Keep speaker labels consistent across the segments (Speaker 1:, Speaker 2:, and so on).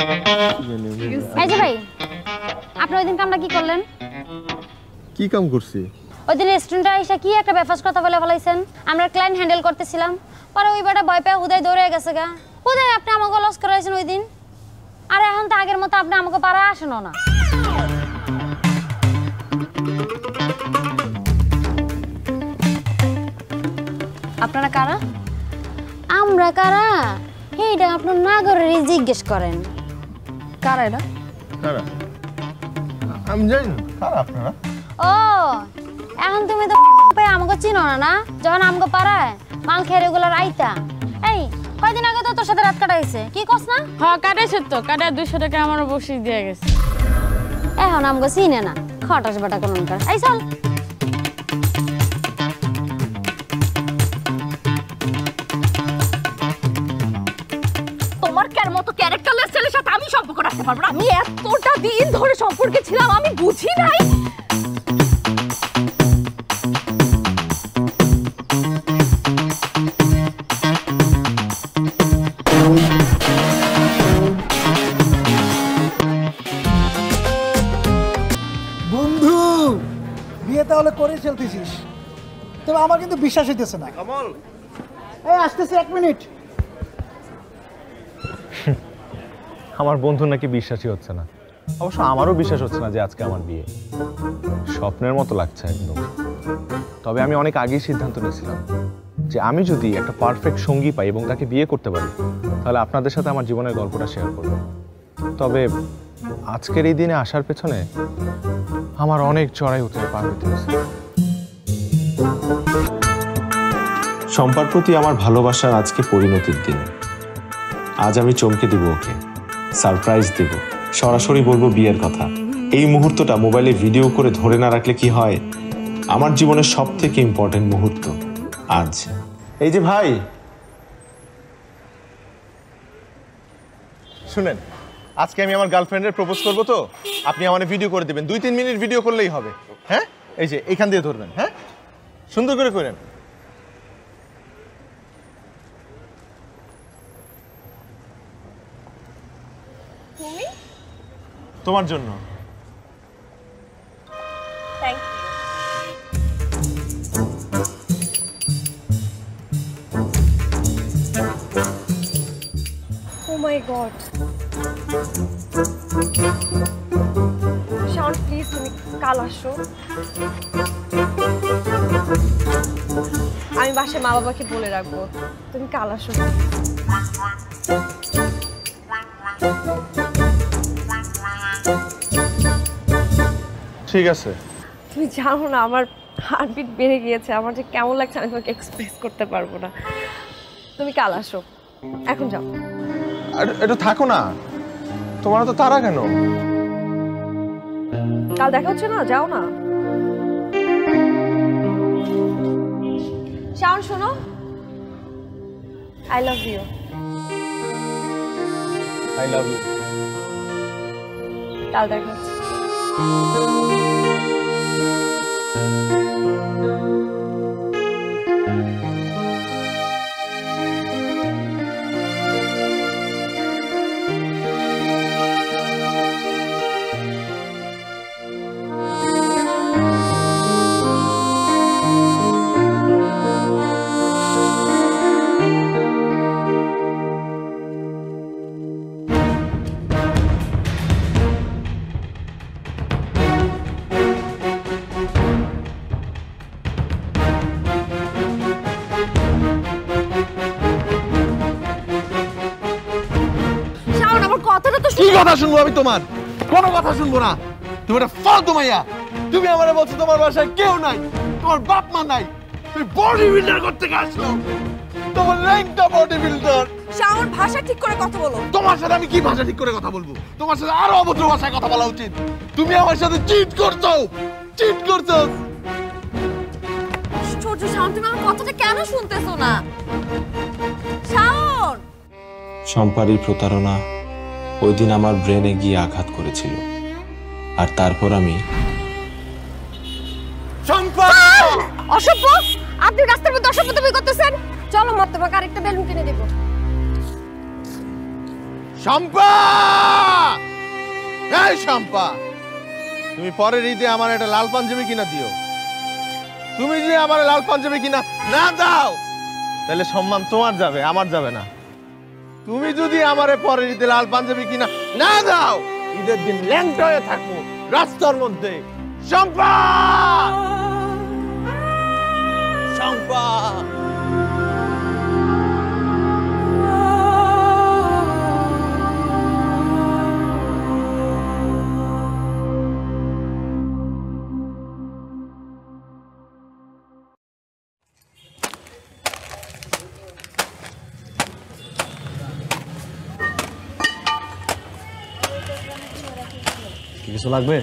Speaker 1: এই যে ভাই, আপনি ওই দিন কামটা কি করলেন?
Speaker 2: কি কাম করছি?
Speaker 1: ওই দিন রেস্টুরেন্টে এসে কি একটা বেফাস কথা বলে ফেলাইছেন। আমরা ক্লায়েন্ট হ্যান্ডেল করতেছিলাম, পরে ওই বেটা ভয় পেয়ে হুদায় দৌড়ে গেছে গা। হুদায় আপনি আমাকে লস করাইছেন ওই দিন। আর এখন তো আগের মতো আপনি আমাকে পাড়ায় আসেনও না। আপনারা কারা? আমরা কারা এইটা আপনার নাগরেরই জিজ্ঞেস করেন।
Speaker 3: কারা এটা?
Speaker 2: কারা? আমি জানি না কারা আপনারা।
Speaker 1: ও এখন তুমি তো আমাকে চিনো না, না? যখন আমাকে পাড়ায় মাল খেয়ে রেগুলার আইতা। এই কয়দিন আগে তো তোর সাথে রাত কাটাইছে, কি কস না?
Speaker 3: হ্যাঁ কাটাইছে তো, কাটা 200 টাকা আমারও বসিয়ে দিয়ে গেছে।
Speaker 1: এখন আমাকে চিনে না, খটাস বাটা কোনকার। এই চল।
Speaker 4: তোমার কেন মতো ক্যারেক্টারলেস ছেলের সাথে আমি সম্পর্ক রাখতে পারবো না? আমি এতটা দিন ধরে সম্পর্কে ছিলাম, আমি বুঝি নাই।
Speaker 5: বন্ধু বিয়ে তাহলে করে চলতেছিস, তবে আমার কিন্তু বিশ্বাস হইতেছে না।
Speaker 2: কমল
Speaker 5: এই আসতেছে, 1 মিনিট।
Speaker 6: আমার বন্ধু নাকি বিশ্বাসই হচ্ছে না। অবশ্য আমারও বিশ্বাস হচ্ছে না যে আজকে আমার বিয়ে। স্বপ্নের মতো লাগছে একদম। তবে আমি অনেক আগেই সিদ্ধান্ত নিয়েছিলাম যে আমি যদি একটা পারফেক্ট সঙ্গী পাই এবং তাকে বিয়ে করতে পারি, তাহলে আপনাদের সাথে আমার জীবনের গল্পটা শেয়ার করব। তবে আজকের এই দিনে আসার পেছনে আমার অনেক চড়াই উতরাই পার হতে হয়েছে।
Speaker 7: শম্পার প্রতি আমার ভালোবাসার আজকে পরিণতির দিন। আজ আমি চমকে দিব ওকে, সারপ্রাইজ দেব, সরাসরি বলবো বিয়ের কথা। এই মুহূর্তটা মোবাইলে ভিডিও করে ধরে না রাখলে কি হয়? আমার জীবনের সব থেকে ইম্পর্টেন্ট মুহূর্ত আজ। এই যে ভাই
Speaker 2: শুনেন, আজকে আমি আমার গার্লফ্রেন্ডের প্রপোজ করবো, তো আপনি আমার ভিডিও করে দেবেন। 2-3 মিনিট ভিডিও করলেই হবে। হ্যাঁ, এই যে এইখান দিয়ে ধরবেন। হ্যাঁ, সুন্দর করে করেন। তোমার জন্য।
Speaker 4: Thank you. Oh my god, Shaon please তুমি কাল আসো। আমি বাসায় মা বাবাকে বলে রাখবো, তুমি কাল আসো।
Speaker 2: ঠিক আছে।
Speaker 4: তুমি জানো না আমার হার্টবিট বেড়ে গিয়েছে, আমার যে কেমন লাগছে আমি তোমাকে এক্সপ্রেস করতে পারবো না। তুমি কাল আসো, এখন যাও।
Speaker 2: একটু থাকো না, তোমার তো তারা কেন?
Speaker 4: কাল দেখা হচ্ছে না, যাও না। শাওন শোনো, I love you.
Speaker 2: I love you.
Speaker 4: কাল দেখা হচ্ছে।
Speaker 2: কি কথা শুনবো আমি তোমার? কোনো কথা শুনবো না। তুমি একটা ফালতু মাইয়া। তুমি আমারে বলছো তোমার বাসায় কেউ নাই, তোমার বাপ মা নাই, তুমি বডি বিল্ডার করতে আসছো। তোমার র্যাঙ্কটা বডি বিল্ডার।
Speaker 4: শাওন ভাষা ঠিক করে কথা বলো।
Speaker 2: তোমার সাথে আমি কি ভাষা ঠিক করে কথা বলবো? তোমার সাথে আরো অভদ্র ভাষায় কথা বলা উচিত। তুমি আমার সাথে চিট করছো, চিট করছো।
Speaker 4: আশ্চর্য শাওন, তুমি আমার কথাটা কেন শুনতেছো না? শাওন,
Speaker 7: শম্পারির প্রতারণা ওই দিন আমার ব্রেনে গিয়ে আঘাত করেছিল, আর তারপর আমি
Speaker 4: অসভ্য! আপনি রাস্তার মধ্যে অসভ্যতামি করতেছেন। চলো মা, তোমাকে আরেকটা বেলুন কিনে দেব।
Speaker 2: শম্পা! এই শম্পা, তুমি পরের ঈদে আমার একটা লাল পাঞ্জাবি কিনা দিও। তুমি যদি আমার লাল পাঞ্জাবি কিনা না দাও তাহলে সম্মান তোমার যাবে, আমার যাবে না। তুমি যদি আমারে পরের ঈদে লাল পাঞ্জাবি কিনা না দাও, ঈদের দিন ল্যাংটা হয়ে থাকবো রাস্তার মধ্যে। শম্পা, শম্পা।
Speaker 6: কিছু লাগবে?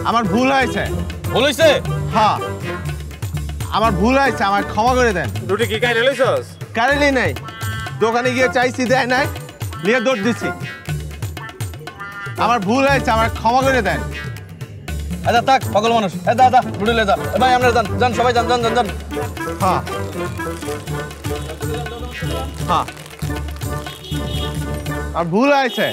Speaker 2: আমার ভুল হয়েছে।
Speaker 6: ভুল হইছে?
Speaker 2: হ্যাঁ, আমার ভুল হয়েছে, আমার ক্ষমা করে দেন।
Speaker 6: রুটি কি খাই রেলেছস?
Speaker 2: কারেন্টই নাই, দোকানে গিয়ে চাইছি দেয় নাই, নিয়ে দৌড় দিচ্ছি। আমার ভুল হয়েছে, আমার ক্ষমা করে দেন।
Speaker 8: আচ্ছা থাক, পাগল মানুষ। দাদা রুটি লে যা। ভাই আমরা যান যান, সবাই যান যান যান যান।
Speaker 2: হ্যাঁ হ্যাঁ, আর ভুল হয়েছে।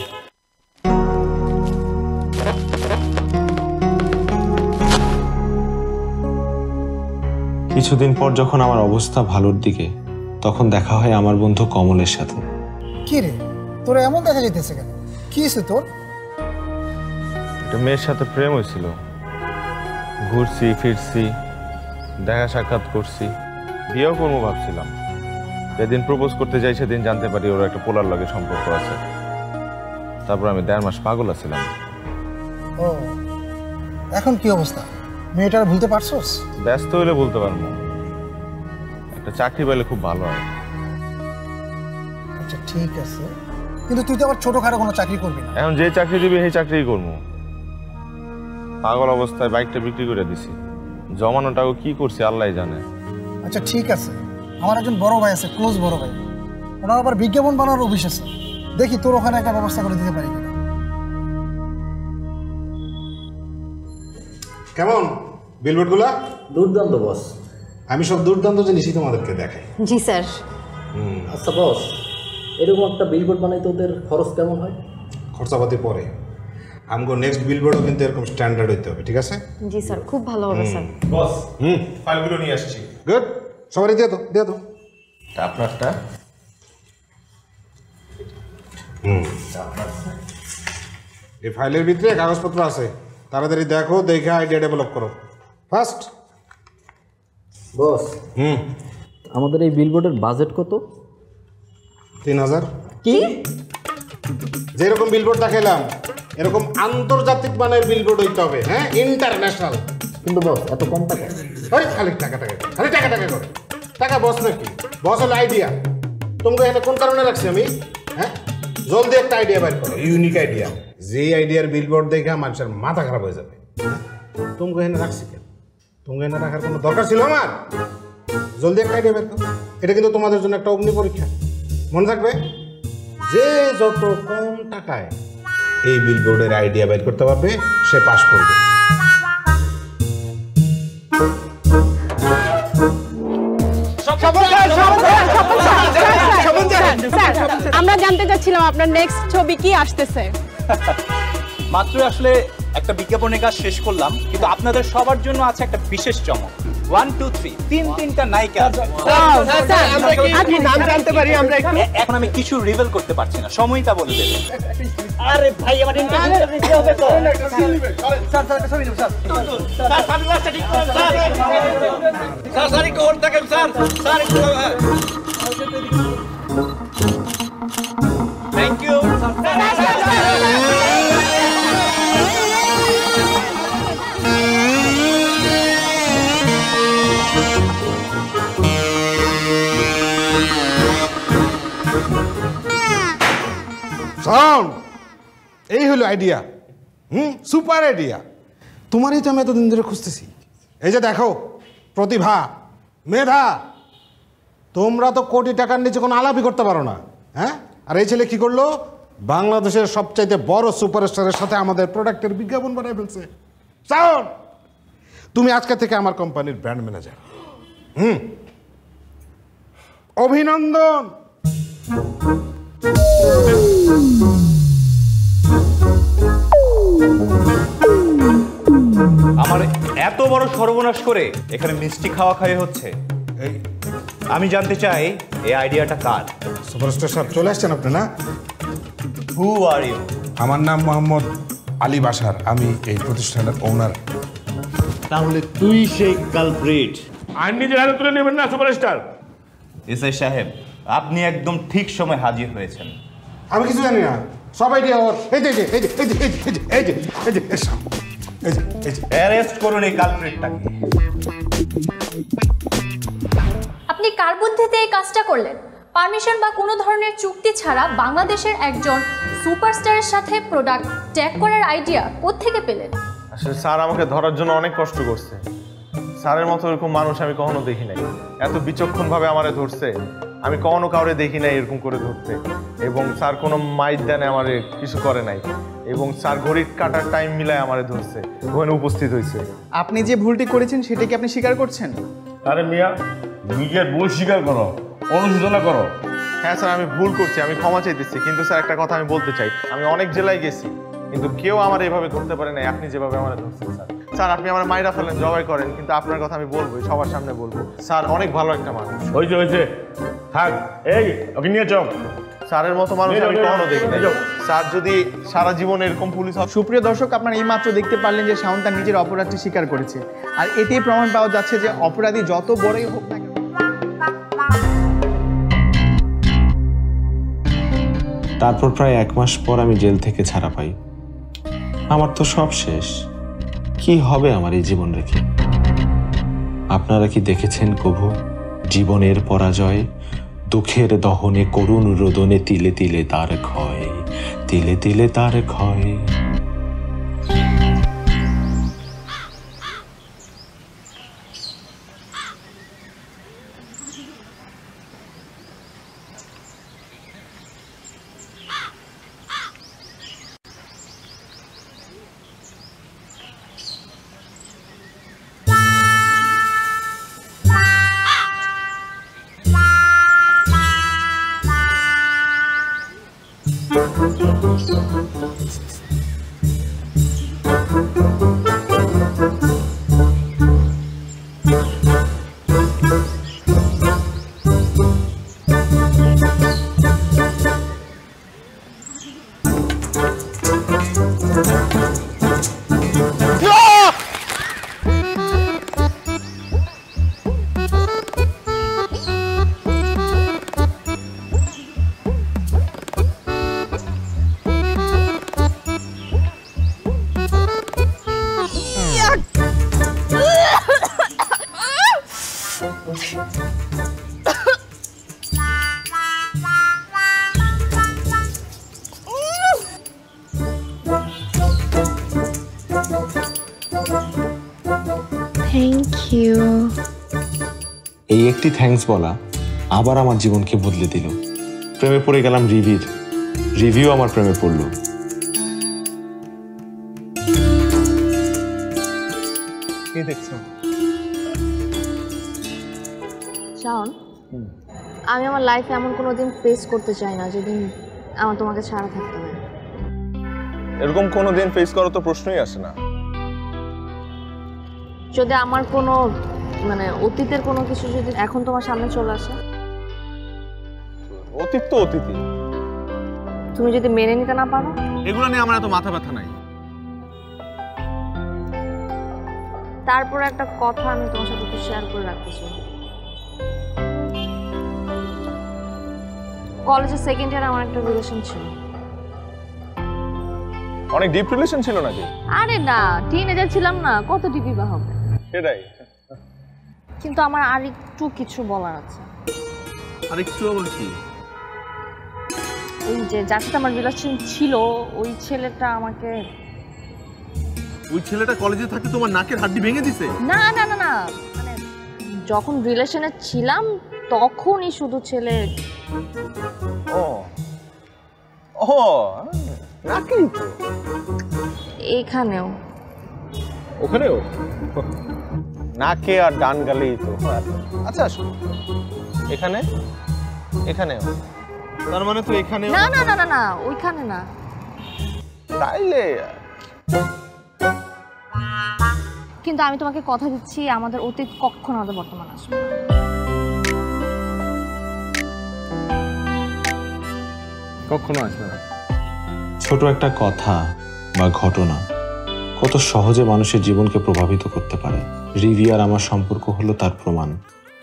Speaker 7: কিছুদিন পর যখন আমার অবস্থা ভালোর দিকে, তখন দেখা হয় আমার বন্ধু কমলের সাথে।
Speaker 5: কি রে, তোর এমন দেখা যাইতেছে কেন? কি হয়েছে তোর?
Speaker 6: একটা মেয়ের সাথে প্রেম হয়েছিল, ঘুরছি ফিরছি, দেখা সাক্ষাৎ করছি, বিয়েও করবো ভাবছিলাম। যেদিন প্রপোজ করতে যাই সেদিন জানতে পারি ওর একটা পোলার লগে সম্পর্ক আছে। তারপর আমি 1.5 মাস পাগল ছিলাম।
Speaker 5: ও, এখন কি অবস্থা? মেয়েটার ভুলতে পারছোস?
Speaker 6: ব্যস্ত হইলে বলতে পারবো, একটা চাকরি পেলে খুব ভালো হয়।
Speaker 5: আচ্ছা ঠিক আছে, কিন্তু তুই তো আবার ছোটখাটো কোনো চাকরি করবি না।
Speaker 6: এখন যে চাকরি দিবি সেই চাকরিই করবো। পাগল অবস্থায় বাইকটা বিক্রি করে দিছি, জমানোটাও কি করছি আল্লাহ জানে।
Speaker 5: আচ্ছা ঠিক আছে, আমার একজন বড় ভাই আছে, ক্লোজ বড় ভাই, ওনার আবার বিজ্ঞাপন বানানোর অফিস আছে। দেখি তোর ওখানে একটা ব্যবস্থা করে দিতে পারি কিনা।
Speaker 9: কেমন বিলবোর্ডগুলা?
Speaker 10: দুর্দান্ত বস।
Speaker 9: আমি সব দুর্দান্ত জিনিসই তোমাদেরকে দেখাই।
Speaker 4: জি স্যার।
Speaker 10: আচ্ছা বস, এরকম একটা বিলবোর্ড বানাইতে ওদের খরচ কেমন হয়?
Speaker 9: খরচাপাতি পরে, আমগো নেক্সট বিলবোর্ডও কিন্তু এরকম স্ট্যান্ডার্ড হইতে হবে, ঠিক আছে?
Speaker 4: জি স্যার, খুব ভালো হবে স্যার।
Speaker 6: বস, ফাইলগুলো নিয়ে আসছি।
Speaker 9: গুড, সবারই দিয়ে দাও দিয়ে দাও।
Speaker 6: আপনারটা?
Speaker 9: এই ফাইলের ভিতরে কাগজপত্র আছে, তাড়াতাড়ি দেখো, দেখে আইডিয়া ডেভেলপ করো ফার্স্ট।
Speaker 10: বস, আমাদের এই বিলবোর্ডের বাজেট কত?
Speaker 9: 3000।
Speaker 10: কি?
Speaker 9: যেরকম বিলবোর্ড দেখাইলাম এরকম আন্তর্জাতিক মানের বিলবোর্ড হইতে হবে, হ্যাঁ, ইন্টারন্যাশনাল।
Speaker 10: কিন্তু বস এত কম টাকা?
Speaker 9: খালি টাকা টাকা, খালি টাকা টাকা করে। টাকা বস নাকি? বস হলো আইডিয়া। তোমাকে এখানে কোন কারণে রাখছি আমি? হ্যাঁ, জলদি একটা আইডিয়া বের করো, ইউনিক আইডিয়া। যে আইডিয়ার বিলবোর্ড দেখে মানুষের মাথা খারাপ হয়ে যাবে। তোমাকে এখানে রাখছি কেন? তোমাকে এখানে রাখার কোনো দরকার ছিল আমার? জলদি একটা আইডিয়া বের করো। এটা কিন্তু তোমাদের জন্য একটা অগ্নি পরীক্ষা, মনে থাকবে। যে যত কম টাকায় এই বিলবোর্ডের আইডিয়া বের করতে পারবে সে পাস করবে।
Speaker 3: আমরা জানতে চাচ্ছিলাম আপনার নেক্সট ছবি কি আসতেছে।
Speaker 8: মাত্র আসলে একটা বিজ্ঞাপনের কাজ শেষ করলাম, কিন্তু আপনাদের সবার জন্য আছে একটা বিশেষ চমক। 1 2 3 তিনটা নায়িকা আছে। এখন আমি কিছু রিভিল করতে পারছি না, সময়টা বলে দেবেন। আরে ভাই আমার ইন্টারভিউ দিতে হবে তো। স্যার একটু হোল্ড থাকেন স্যার। Thank you.
Speaker 9: সাউন্ড, এই হলো আইডিয়া। Super idea. তোমারই তো আমি এতদিন ধরে খুঁজতেছি। এই যে দেখো, প্রতিভা, মেধা, তোমরা তো কোটি টাকার নিচে কোনো আলাপই করতে পারো না, হ্যাঁ? আর এই ছেলে কি করলো? বাংলাদেশের সবচাইতে বড় সুপারস্টারের সাথে আমাদের প্রোডাক্টের বিজ্ঞাপন বানায় ফেলছে। শাওন, তুমি আজকে থেকে আমার কোম্পানির ব্র্যান্ড ম্যানেজার। অভিনন্দন।
Speaker 8: আমার এত বড় সর্বনাশ করে এখানে মিষ্টি খাওয়া খাওয়া হচ্ছে। আমি জানতে চাই এই আইডিয়াটা কার?
Speaker 9: সুপারস্টার সাহেব চলে আসছেন আপনি না?
Speaker 8: হু আর ইউ?
Speaker 9: আমার নাম মোহাম্মদ আলী বাশার, আমি এই প্রতিষ্ঠানের ওনার।
Speaker 8: তাহলে তুই সেই কালপ্রিট?
Speaker 9: আইন নিজের হাতে তুলে নেবেন না সুপারস্টার।
Speaker 8: এসআই সাহেব, আপনি একদম ঠিক সময় হাজির হয়েছেন।
Speaker 9: আমি কিছু জানি না, সব আইডিয়া ওর। এই যে এই যে এই যে এই যে এই যে এই যে এই যে এই যে
Speaker 8: অ্যারেস্ট করুন এই কালপ্রিটটাকে।
Speaker 11: আপনি কার বুদ্ধিতে এই কাজটা করলেন? পারমিশন বা কোনো ধরনের চুক্তি ছাড়া বাংলাদেশের একজন সুপারস্টারের সাথে প্রোডাক্ট ট্যাগ করার আইডিয়া কোত্থেকে পেলেন?
Speaker 6: আসলে স্যার আমাকে ধরার জন্য অনেক কষ্ট করছে। স্যারের মতো এরকম মানুষ আমি কখনো দেখি নাই, এত বিচক্ষণভাবে আমারে ধরছে। আমি কখনো কাউরে দেখি নাই এরকম করে ধরতে, এবং স্যার কোনো মাইট দেন আমারে কিছু করে নাই, এবং স্যার ঘড়ির কাটার টাইম মিলায় আমারে ধরছে, ওখানে উপস্থিত হয়েছে।
Speaker 12: আপনি যে ভুলটি করেছেন সেটা কি আপনি স্বীকার করছেন?
Speaker 13: আরে মিয়া, নিজের ভুল স্বীকার করো, অনুশোচনা করো।
Speaker 6: হ্যাঁ স্যার, আমি ভুল করছি, আমি ক্ষমা চাইতেছি। কিন্তু স্যার একটা কথা আমি বলতে চাই, আমি অনেক জেলায় গেছি, কিন্তু কেউ আমার এইভাবে ধরতে পারে নাই আপনি যেভাবে আমার ধরছেন। স্যার স্যার আপনি আমার মাইরা ফেলেন, জবাই করেন, কিন্তু আপনার কথা আমি বলবো, সবার সামনে বলবো। স্যার অনেক ভালো একটা মানুষ।
Speaker 13: হয়েছে হয়েছে, থাক, এই ওকে নিয়ে চল।
Speaker 6: স্যারের মতো মানুষ আমি কখনো দেখি নাই। স্যার যদি সারা জীবন এরকম পুলিশ।
Speaker 12: সুপ্রিয় দর্শক, আপনারা এইমাত্র দেখতে পারলেন যে শাওন তার নিজের অপরাধটি স্বীকার করেছে, আর এতেই প্রমাণ পাওয়া যাচ্ছে যে অপরাধী যত বড়ই হোক না কেন।
Speaker 7: তারপর প্রায় 1 মাস পর আমি জেল থেকে ছাড়া পাই। আমার তো সব শেষ, কি হবে আমার এই জীবন রেখে? আপনারা কি দেখেছেন কভু জীবনের পরাজয়? দুঃখের দহনে করুণ রোদনে তিলে তিলে তার ক্ষয়, তিলে তিলে তার ক্ষয়।
Speaker 4: Thank you.
Speaker 7: এই একটি থ্যাঙ্কস বলা আবার আমার জীবনকে বদলে দিল। প্রেমে পড়ে গেলাম রিভির, রিভিউ আমার প্রেমে পড়ল।
Speaker 12: কি দেখছো?
Speaker 4: শাওন, আমি আমার লাইফে এমন কোনো দিন ফেস করতে চাই না যেদিন আমার তোমাকে ছাড়া থাকতে হবে।
Speaker 6: এরকম কোনো দিন ফেস করার তো প্রশ্নই আসে না।
Speaker 4: যদি আমার কোনো অতীতের কোনো কিছু যদি এখন তোমার সামনে চলে আসে,
Speaker 6: অতীত তো অতীতই,
Speaker 4: তুমি যদি মেনে নিতে না পারো,
Speaker 6: এগুলো নিয়ে আমার এত মাথা ব্যথা নাই।
Speaker 4: তারপর একটা কথা আমি তোমার সাথে একটু শেয়ার করে রাখতে চাই। কলেজের সেকেন্ড ইয়ারে আমার একটা রিলেশন ছিল।
Speaker 6: অনেক ডিপ রিলেশন ছিল নাকি?
Speaker 4: আরে না, টিনেজার ছিলাম না, কত ডিপি বা হবে।
Speaker 6: সেটাই।
Speaker 4: কিন্তু আমার আর একটু কিছু বলার আছে।
Speaker 6: আর একটু আবার কি?
Speaker 4: ওই যে যার সাথে আমার রিলেশন ছিল, ওই ছেলেটা আমাকে।
Speaker 6: ওই ছেলেটা কলেজে থাকতে তোমার নাকের হাড্ডি ভেঙে দিছে?
Speaker 4: না না না না, যখন রিলেশনে ছিলাম তখনই শুধু ছেলে।
Speaker 6: ও ও নাকি তো
Speaker 4: এখানেও
Speaker 6: ওখানেও নাকে আর ডান গালেই তো। আচ্ছা আসো এখানে এখানেও, তার মানে তো এখানেও।
Speaker 4: না না না না না ওইখানে না।
Speaker 6: তাইলে
Speaker 4: কিন্তু আমি তোমাকে কথা দিচ্ছি আমাদের অতীত কখনো আমাদের বর্তমান আসবে না।
Speaker 6: কখনো আসবে না।
Speaker 7: ছোট একটা কথা বা ঘটনা কত সহজে মানুষের জীবনকে প্রভাবিত করতে পারে। রিভি আর আমার সম্পর্ক হলো তার প্রমাণ।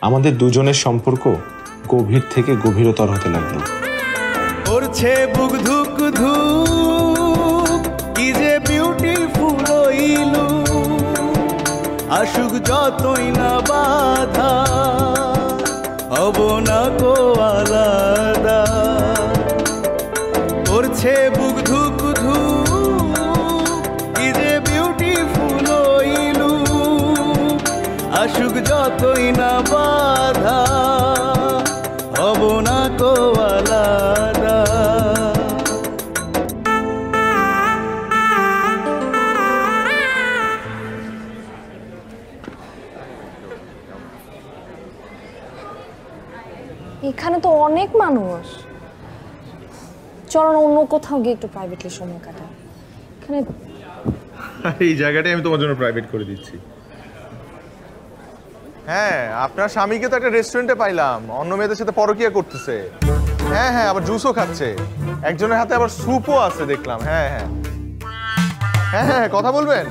Speaker 7: আমাদের দুজনের সম্পর্ক গভীর থেকে গভীরতর হতে লাগলো।
Speaker 14: করছে বুক ধুক ধুক, কি যে বিউটিফুল হইলু, আসুক যতই না বাধা, হব না কো আলাদা। করছে বুক ধুক ধুক, কি যে বিউটিফুল হইলু, আসুক যতই না বাধা, হব না কো আলাদা।
Speaker 4: এখানে তো অনেক মানুষ, চলো না অন্য কোথাও গিয়ে একটু প্রাইভেটলি সময় কাটাই। এখানে
Speaker 6: এই জায়গাটাই আমি তোমার জন্য প্রাইভেট করে দিচ্ছি। হ্যাঁ আপনার স্বামীকে তো একটা রেস্টুরেন্টে পাইলাম, অন্য মেয়েদের সাথে পরকিয়া করতেছে। হ্যাঁ হ্যাঁ আবার জুসও খাচ্ছে, একজনের হাতে আবার স্যুপও আছে দেখলাম। হ্যাঁ হ্যাঁ হ্যাঁ হ্যাঁ কথা বলবেন।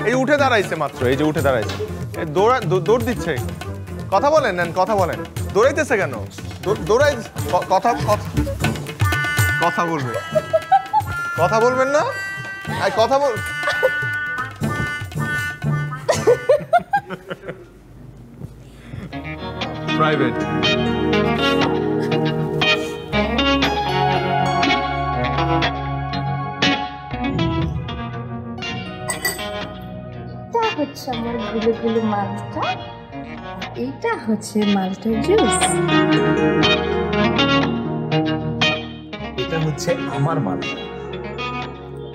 Speaker 6: এই উঠে দাঁড়াইছে মাত্র, এই যে উঠে দাঁড়াইছে, দৌড় দিচ্ছে। কথা বলেন নেন, কথা বলেন। দৌড়াইতেছে কেন? দৌড়াই কথা কথা বলবে, কথা বলবেন না? কথা বল। প্রাইভেট
Speaker 15: হচ্ছে আমার গুলো গুলো মালটা, এইটা হচ্ছে মালটার জুস।
Speaker 16: এটা হচ্ছে আমার মালটা,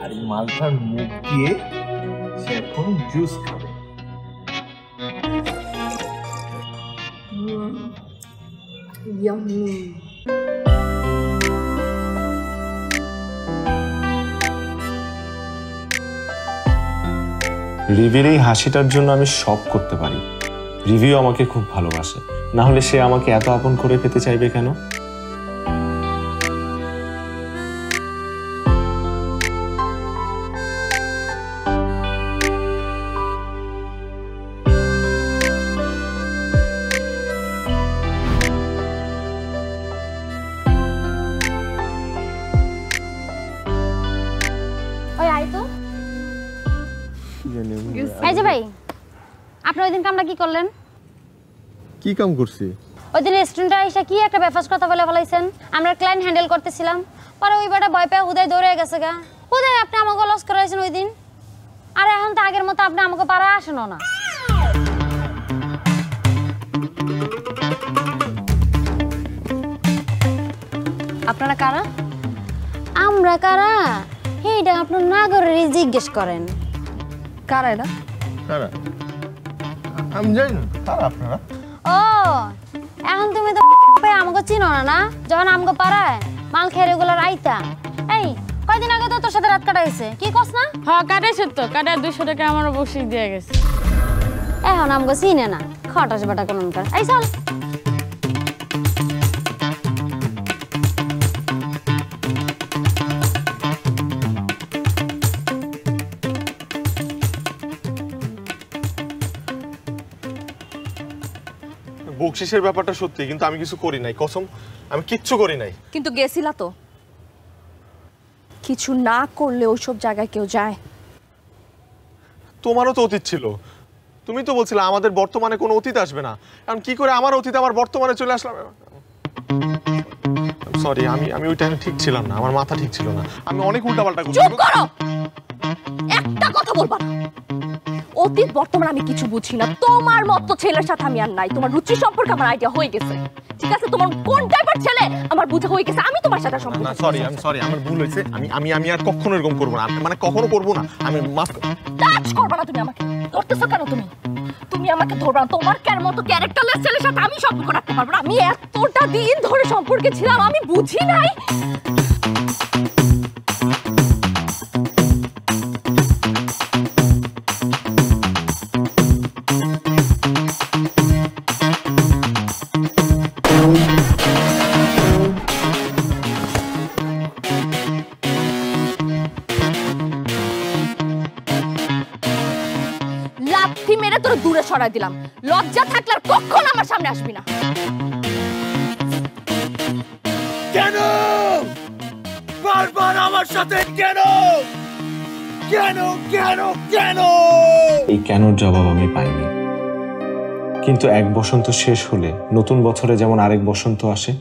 Speaker 16: আর এই মালটার মুখ দিয়ে সে এখন জুস খাবে।
Speaker 15: ইয়াম্মি।
Speaker 7: রিভির এই হাসিটার জন্য আমি সব করতে পারি। রিভিও আমাকে খুব ভালোবাসে, না হলে সে আমাকে এত আপন করে পেতে চাইবে কেন?
Speaker 1: এই যে ভাই, আপনি ওই দিন কামটা কি করলেন?
Speaker 6: কি কাম করছি?
Speaker 1: ওই দিন রেস্টুরেন্টে এসে কি একটা বেফাস কথা বলে ফেলাইছেন। আমরা ক্লায়েন্ট হ্যান্ডেল করতেছিলাম, পরে ওই বেটা ভয় পেয়ে উদয় দৌড়ে গেছে গা। উদয় আপনি আমাকে লস করাইছেন ওই দিন। আর এখন তো আগের মতো আপনি আমাকে পাড়া আসেনও না।
Speaker 4: আপনারা কারা?
Speaker 1: আমরা কারা এইটা আপনার নাগরেরই জিজ্ঞেস করেন।
Speaker 4: কারা এরা?
Speaker 6: কারা? আমি জানি না কারা আপনারা।
Speaker 1: ও এখন তুমি তো আমাকে চিনো না, না? যখন আমাকে পাড়ায় মাল খেয়ে রেগুলার আইতা। এই কয়দিন আগে তো তোর সাথে রাত কাটাইছে, কি কস না?
Speaker 3: হ্যাঁ কাটাইছে তো, কাটা 200 টাকা আমার বসিয়ে দিয়ে গেছে।
Speaker 1: এখন আমাকে চিনে না, খটাস বাটা কোনকার। এই চল।
Speaker 6: বকশিসের ব্যাপারটা সত্যি, কিন্তু আমি কিছু করি নাই, কসম আমি কিচ্ছু করি নাই।
Speaker 4: কিন্তু গেছিলা তো। কিছু না করলে ওইসব জায়গায় কেউ যায়?
Speaker 6: তোমারও তো অতীত ছিল, তুমি তো বলছিলে আমাদের বর্তমানে কোনো অতীত আসবে না। এখন কি করে আমার অতীত আমার বর্তমানে চলে আসলাম? সরি, আমি ওই টাইমে ঠিক ছিলাম না, আমার মাথা ঠিক ছিল না, আমি অনেক উল্টাপাল্টা করছি।
Speaker 4: চুপ করো, একটা কথা বলবা না। অতীত বর্তমান আমি কিছু বুঝি না। তোমার মতো ছেলের সাথে আমি আর নাই। তোমার রুচি সম্পর্কে আমার আইডিয়া হয়ে গেছে। ঠিক আছে? তোমার কোন টাইপের ছেলে আমার বুঝা হয়ে গেছে। আমি তোমার সাথে সম্পর্ক
Speaker 6: না সরি, আমি সরি, আমার ভুল হয়েছে। আমি আর কখনো এরকম করবো না, মানে কখনো করবো না। আমি মাফ
Speaker 4: টাচ করবা না তুমি আমাকে। ধরতেছো কেন তুমি? তুমি আমাকে ধরবা না। তোমার কেন মতো ক্যারেক্টারলেস ছেলের সাথে আমি সম্পর্ক রাখতে পারবো না। আমি এতটা দিন ধরে সম্পর্কে ছিলাম, আমি বুঝি নাই। লাথি মেরে তোর দূরে সরাই দিলাম। লজ্জা থাকলে আর কখনো আমার সামনে আসবি না।
Speaker 2: কেন বারবার আমার সাথে কেন কেন কেন কেন?
Speaker 7: এই কেনর জবাব আমি পাইনি, কিন্তু এক বসন্ত শেষ হলে নতুন বছরে যেমন আরেক বসন্ত আসে,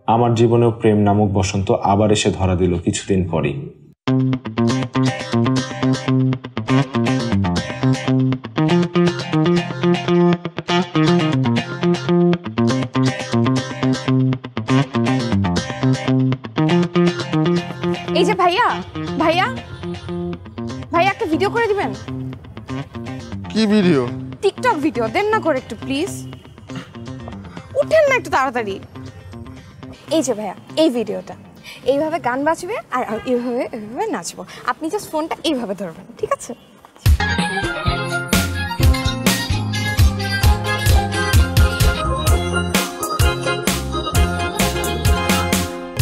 Speaker 7: আমার জীবনেও প্রেম নামক বসন্ত আবার এসে ধরা দিল কিছুদিন পরেই।
Speaker 3: এই যে ভাইয়া ভাইয়া ভাইয়া একটা ভিডিও করে দিবেন।
Speaker 2: কি ভিডিও?
Speaker 3: টিকটক ভিডিও দেন না করে একটু প্লিজ। উঠেন না একটু তাড়াতাড়ি। এই যে ভাইয়া এই ভিডিওটা, এইভাবে গান বাজবে আর এইভাবে এইভাবে নাচবো। আপনি জাস্ট ফোনটা এইভাবে ধরবেন, ঠিক আছে?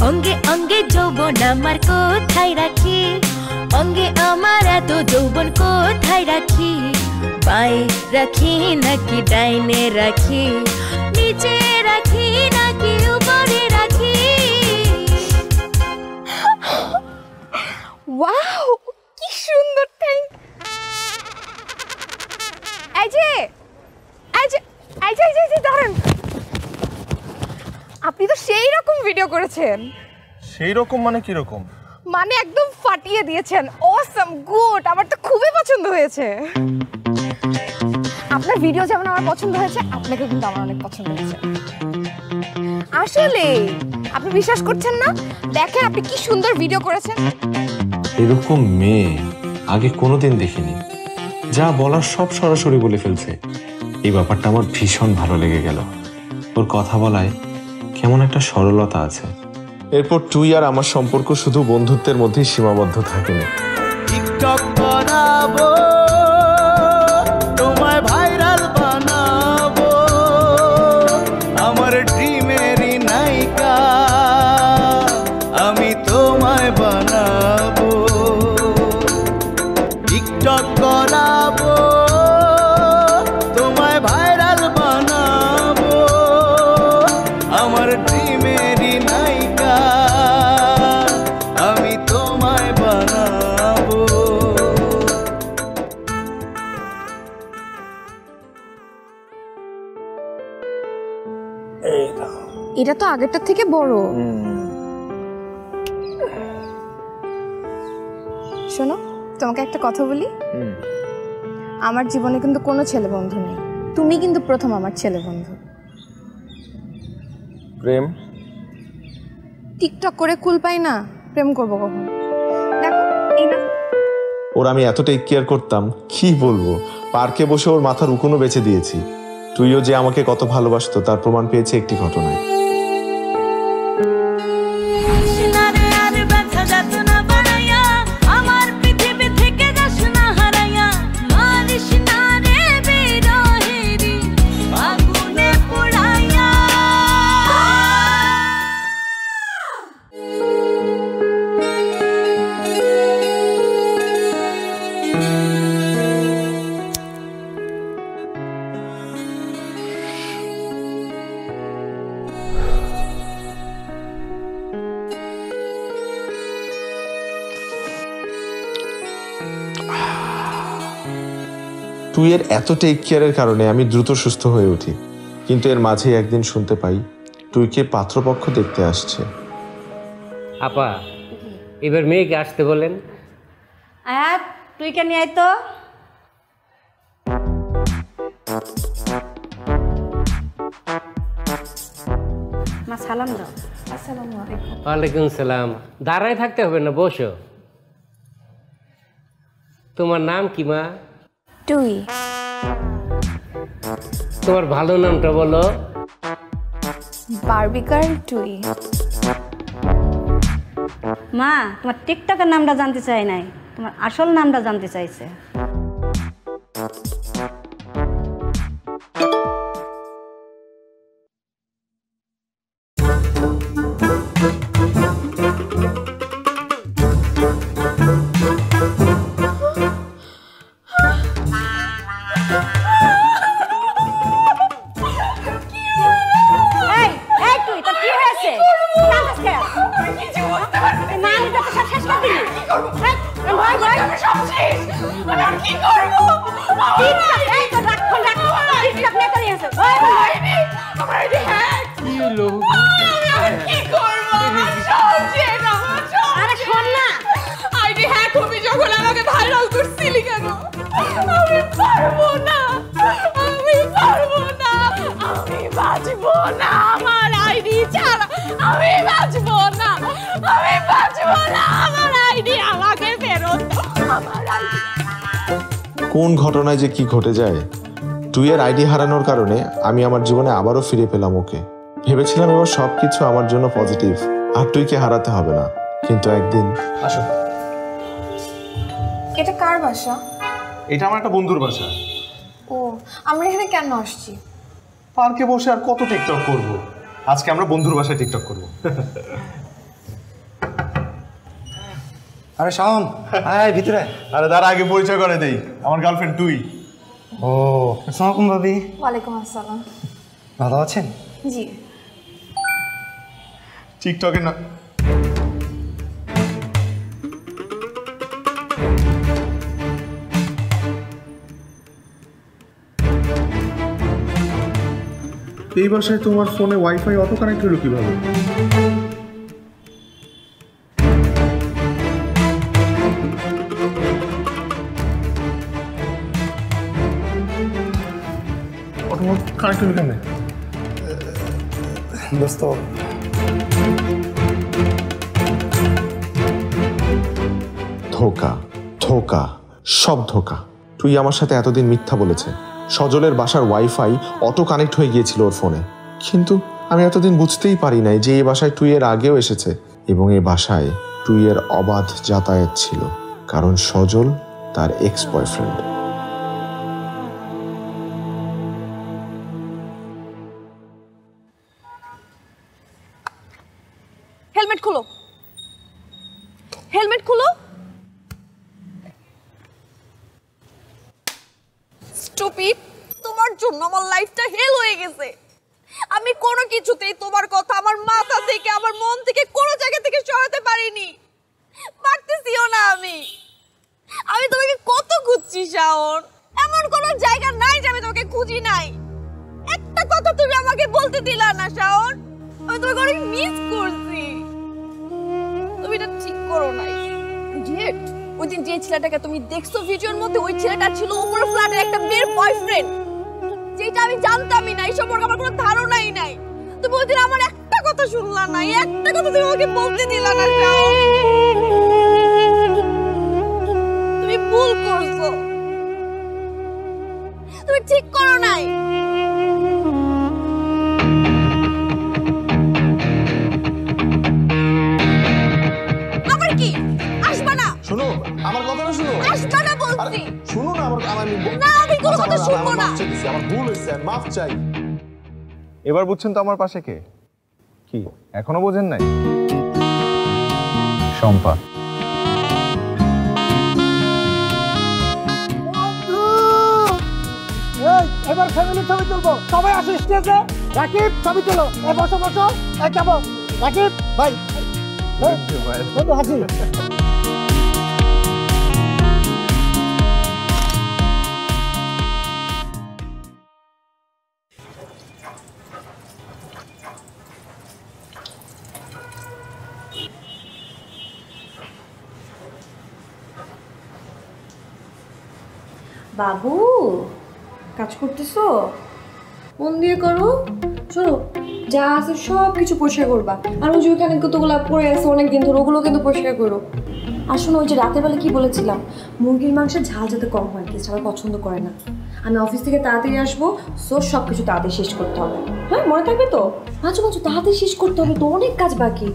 Speaker 17: অঙ্গে অঙ্গে যৌবন আমার কোথায় রাখি, অঙ্গে আমার এত যৌবন কোথায় রাখি, পায়ে রাখি নাকি ডাইনে রাখি, নিচে রাখি নাকি উপরে রাখি।
Speaker 3: ওয়াও কি সুন্দর! থ্যাঙ্ক এই যে দাঁড়ান, আপনি তো সেই রকম ভিডিও করেছেন।
Speaker 6: সেই রকম মানে কি রকম?
Speaker 3: মানে একদম ফাটিয়ে দিয়েছেন। অসাম, গুড, আমার তো খুবই পছন্দ হয়েছে। আপনার ভিডিও যেমন আমার পছন্দ হয়েছে, আপনাকে কিন্তু আমার অনেক পছন্দ হয়েছে। আসলে আপনি বিশ্বাস করছেন না, দেখেন আপনি কি সুন্দর ভিডিও করেছেন।
Speaker 7: এরকম মেয়ে আগে কোনোদিন দেখিনি, যা বলার সব সরাসরি বলে ফেলছে। এই ব্যাপারটা আমার ভীষণ ভালো লেগে গেল। ওর কথা বলায় কেমন একটা সরলতা আছে। এরপর তুই আর আমার সম্পর্ক শুধু বন্ধুত্বের মধ্যেই সীমাবদ্ধ থাকেনি।
Speaker 14: টিকটক বানাবো, তোমায় ভাইরাল বানাবো, আমার ড্রিমেরই নায়িকা আমি তোমায় বানাবো। টিকটক বানাবো, তোমায় ভাইরাল বানাবো, আমার ড্রিমেরই নায়িকা আমি তোমায় বানাবো।
Speaker 3: এটা তো আগেরটার থেকে বড়। শোনো, তোমাকে একটা কথা বলি। আমার জীবনে কিন্তু কোনো ছেলে বন্ধু নেই, তুমি কিন্তু প্রথম আমার ছেলে বন্ধু।
Speaker 6: প্রেম
Speaker 3: টিকটক করে কুল পাই না, প্রেম করবো কখন? দেখো এই না,
Speaker 7: ওর আমি এত টেক কেয়ার করতাম, কি বলবো। পার্কে বসে ওর মাথার উকুনও বেঁচে দিয়েছি। তুইও যে আমাকে কত ভালোবাসতো তার প্রমাণ পেয়েছে একটি ঘটনায়। তুই এর এত টেক কেয়ারের কারণে আমি দ্রুত সুস্থ হয়ে উঠি, কিন্তু এর মাঝে একদিন শুনতে পাই তুইকে পাত্রপক্ষ দেখতে আসছে।
Speaker 18: আপা, এবার মেয়েকে আসতে বলেন।
Speaker 19: তুই কেন আয় তো? মা সালাম দাও।
Speaker 3: আসসালামু আলাইকুম।
Speaker 18: ওয়ালাইকুম সালাম। দাঁড়ায় থাকতে হবে না, বসো। তোমার নাম কি মা?
Speaker 3: টুই।
Speaker 18: তোমার ভালো নামটা বলো।
Speaker 3: বারবিকার টুই।
Speaker 19: মা তোমার টিকটকের নামটা জানতে চাই নাই, তোমার আসল নামটা জানতে চাইছে।
Speaker 7: কোন ঘটনায় যে কি ঘটে যায়। টুইয়ের আইডি হারানোর কারণে আমি আমার জীবনে আবারও ফিরে পেলাম ওকে। ভেবেছিলাম এবার সবকিছু আমার জন্য পজিটিভ, আর টুইকে হারাতে হবে না। কিন্তু একদিন
Speaker 12: আসো।
Speaker 3: এটা কার বাসা?
Speaker 6: এটা আমার একটা বন্ধুর বাসা।
Speaker 3: ও, আমরা এখানে কেন আসছি?
Speaker 6: পার্কে বসে আর কত টিকটক করব। আজকে আমরা বন্ধুর বাসায় টিকটক করব।
Speaker 5: আরে শাওন, আয় ভিতরে।
Speaker 6: আরে তার আগে পরিচয় করে দেই, আমার গার্লফ্রেন্ড টুই।
Speaker 5: ও, আসসালামু আলাইকুম ভাবি।
Speaker 3: ওয়ালাইকুম আসসালাম।
Speaker 5: ভালো আছেন?
Speaker 3: জি।
Speaker 6: টিকটকে না এই বাসায় তোমার ফোনে ওয়াইফাই অটো কানেক্ট হলো কিভাবে? অটো কানেক্ট হলো কেন?
Speaker 5: দোস্ত,
Speaker 7: ধোকা, ধোকা, সব ধোকা। তুই আমার সাথে এতদিন মিথ্যা বলেছে। সজলের বাসার ওয়াইফাই অটো কানেক্ট হয়ে গিয়েছিল ওর ফোনে, কিন্তু আমি এতদিন বুঝতেই পারি নাই যে এই বাসায় টুইয়ের আগেও এসেছে এবং এই বাসায় টুইয়ের অবাধ যাতায়াত ছিল, কারণ সজল তার এক্স বয়ফ্রেন্ড।
Speaker 4: হেলমেট খুলো, হেলমেট খুলো। স্টুপিড, তোমার জন্য আমার লাইফটা হেল হয়ে গেছে। আমি কোনো কিছুতেই তোমার কথা আমার মাথা থেকে, আমার মন থেকে, কোনো জায়গা থেকে সরাতে পারিনি, পারতেছিও না। আমি তোমাকে কত খুঁজছি শাওন, এমন কোনো জায়গা নাই যে আমি তোমাকে খুঁজি নাই। একটা কথা তুমি আমাকে বলতে দিলা না শাওন, আমি তোমাকে অনেক মিস করছি। তুমি এটা ঠিক করো নাই। ইডিয়েট, ওই দিন যে ছেলেটাকে তুমি দেখছো ভিডিওর মধ্যে, ওই ছেলেটা ছিল উপরে ফ্ল্যাটের একটা মেয়ের বয়ফ্রেন্ড, যেটা আমি জানতামই না, এই সম্পর্কে আমার কোনো ধারণাই নাই। তুমি ওই দিন আমার একটা কথা শুনলা না, একটা কথা তুমি আমাকে বলতে দিলা না। তুমি ভুল করছো, তুমি ঠিক করো নাই। আবার কি আসবা না?
Speaker 7: শোনো আমার কথাটা, শোনো।
Speaker 4: আসবা না বলছি।
Speaker 7: শুনো না আমার,
Speaker 4: না আমি কোনো কথা শুনবো না।
Speaker 7: আমার ভুল হয়েছে, মাফ চাই।
Speaker 6: এবার বুঝছেন তো আমার পাশে কে? কি এখনো বোঝেন নাই? শম্পা।
Speaker 5: এবার ফ্যামিলি ছবি তুলবো, সবাই আসো স্টেজে। রাকিব, ছবি তুলো। বসো বসো, যাবো। রাকিব ভাই, বন্ধু হাসি।
Speaker 19: বাবু, কাজ করতেছো? মন দিয়ে করো। চলো
Speaker 3: যা আছে সব কিছু পরিষ্কার করবা। আর ওই যে ওইখানে কতগুলো পড়ে আছে অনেক দিন ধরে, ওগুলো কিন্তু পরিষ্কার করো। আর শোনো, ওই যে রাতের বেলা কি বলেছিলাম, মুরগির মাংসের ঝাল যাতে কম হয়, কি সবাই পছন্দ করে না। আমি অফিস থেকে তাড়াতাড়ি আসবো, সো সব কিছু তাড়াতাড়ি শেষ করতে হবে। হ্যাঁ, মনে থাকবে তো? মাঝে মাঝে তাড়াতাড়ি শেষ করতে হবে তো, অনেক কাজ বাকি।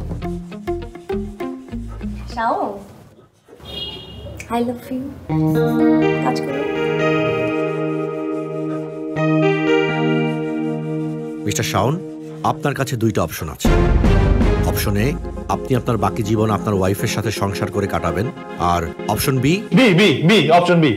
Speaker 3: Shaon, I love you. কাজ করো।
Speaker 20: মিস্টার শাওন, আপনার কাছে দুইটা অপশন আছে। অপশন এ, আপনি আপনার বাকি জীবন আপনার ওয়াইফের সাথে সংসার করে কাটাবেন, আর অপশন বি,
Speaker 6: অপশন বি।